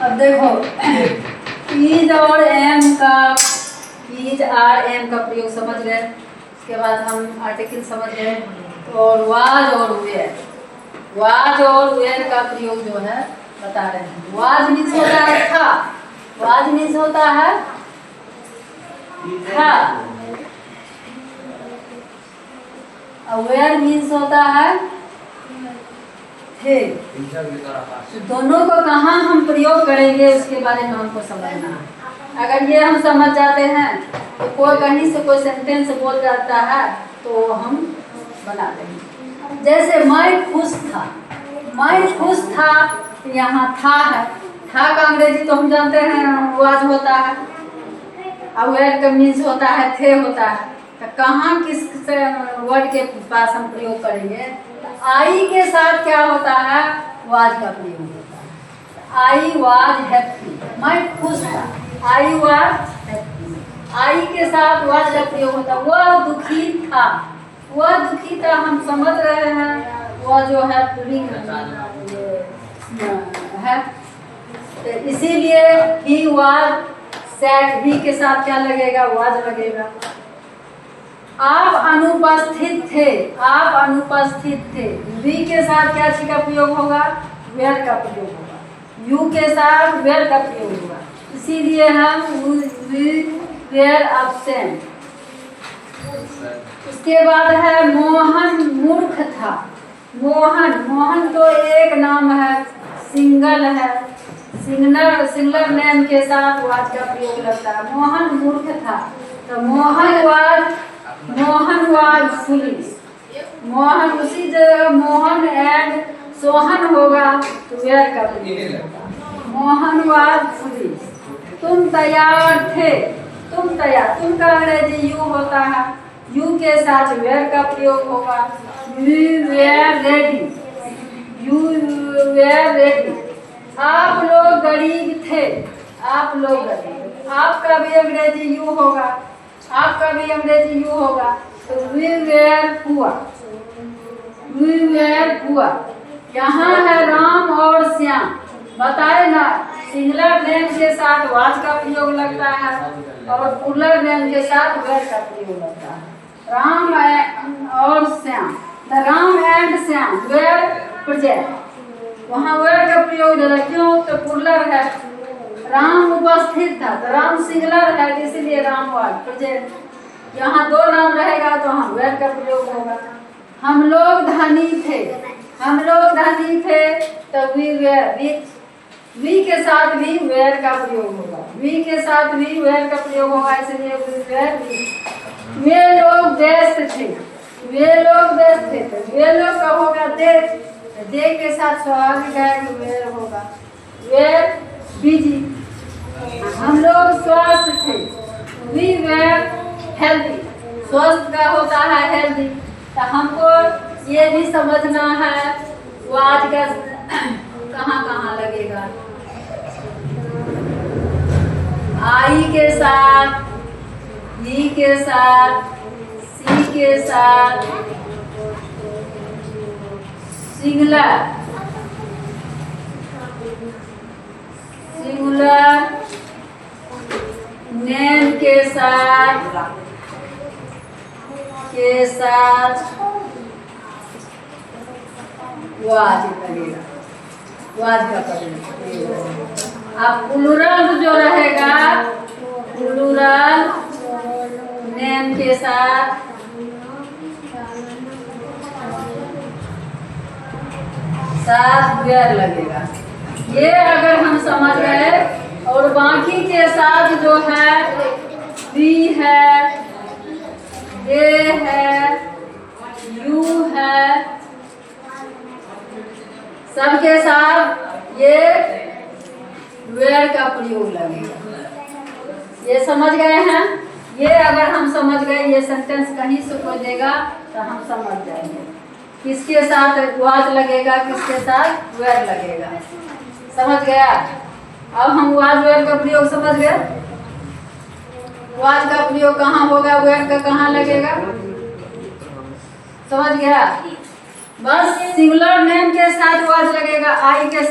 अब देखो ईज और एम का ईज आर एम का प्रयोग समझ गए। उसके बाद हम आर्टिकल समझ गए और वाज और वेयर का प्रयोग जो है बता रहे हैं। वाज मीन्स होता है था, वाज मीन्स होता है था, वेयर मीन्स होता है थे। तो दोनों को कहाँ हम प्रयोग करेंगे उसके बारे में हमको समझना है। अगर ये हम समझ जाते हैं तो कोई कहीं से कोई सेंटेंस बोल जाता है तो हम बना देंगे। जैसे मैं खुश था, मैं खुश था, यहाँ था है, था का अंग्रेजी तो हम जानते हैं वाज होता है, और वेयर का मीन्स होता है थे होता है। तो कहाँ किस वर्ड के पास हम प्रयोग करेंगे? तो आई के साथ क्या होता है? वाज का प्रयोग होता है। आई वाज हैप्पी, मैं खुश था, आई वाज हैप्पी। आई के साथ वाज का प्रयोग होता है। वह दुखी था, वह दुखी था हम समझ रहे हैं, वह जो है पुलिंग है। तो इसीलिए ही वाज सैड, ही के साथ क्या लगेगा? वाज लगेगा। आप अनुपस्थित थे, आप अनुपस्थित थे, वी के साथ क्या चीज का प्रयोग होगा? वेयर का प्रयोग होगा। यू के साथ वेयर का प्रयोग होगा। इसीलिए हम वेयर एब्सेंट। उसके बाद है मोहन मूर्ख था। मोहन, मोहन तो एक नाम है, सिंगल है, सिंगलर नेम के साथ वाज का प्रयोग लगता है। मोहन मूर्ख था तो मोहन वाज फुलिश। मोहन उसी जगह मोहन एंड सोहन होगा तो वेयर का प्रयोग होगा। Mohan was foolish. तुम तैयार थे, तुम तैयार, तुम का अंग्रेजी यू होता है, यू के साथ वेयर का प्रयोग होगा। You were ready, you were ready. आप लोग गरीब थे, आप लोग गरीब, आपका भी अंग्रेजी यू होगा, आपका भी अंग्रेजी यू होगा। तो we were poor, we were poor. यहाँ है राम और श्याम, बताए ना, सिंगुलर नेम के साथ वाज का प्रयोग लगता है और प्लूरल नेम के साथ वेयर का प्रयोग लगता है। राम और Shyam, the Ram and Shyam were present. वहाँ वेयर का प्रयोग ज़्यादा, क्यों? तो प्लूरल है। राम उपस्थित था तो राम सिंगुलर है, इसीलिए राम वाज प्रेजेंट। यहाँ दो नाम रहेगा तो हम वेयर का प्रयोग होगा। हम लोग धनी थे, हम लोग धनी थे तो वी वेयर रिच। वी के साथ भी वेयर का प्रयोग होगा, वी के साथ भी वेयर का प्रयोग होगा, इसलिए वी वेयर रिच। वे लोग व्यस्त थे, वे लोग व्यस्त थे तो वे लोग का होगा दे, दे के साथ स्वाभाविक है कि वेयर होगा। Were busy. हम लोग स्वस्थ थे, वी वेयर हेल्दी। स्वस्थ का होता है हेल्दी। तो हमको ये भी समझना है वाज का कहाँ कहाँ लगेगा। आई के साथ, ही के साथ, सी के साथ, सिंगुलर, सिंगुलर नेम के साथ वाज लगेगा, वाज का प्रयोग। अब प्लूरल जो रहेगा, प्लूरल नेम के साथ वेयर लगेगा। ये अगर हम समझ गए, और बाकी के साथ जो है वी है, दे है, यू है, सबके साथ ये वेयर का प्रयोग लगेगा। ये समझ गए हैं? ये अगर हम समझ गए, ये सेंटेंस कहीं से कोई देगा तो हम समझ जाएंगे किसके साथ वाज लगेगा, किसके साथ वेयर लगेगा। समझ गया? अब हम वाज वेयर का प्रयोग समझ गए। वाज का प्रयोग कहाँ होगा, वेयर का कहाँ लगेगा, समझ गया? बस सिंगुलर नेम के साथ वाज लगेगा, आई के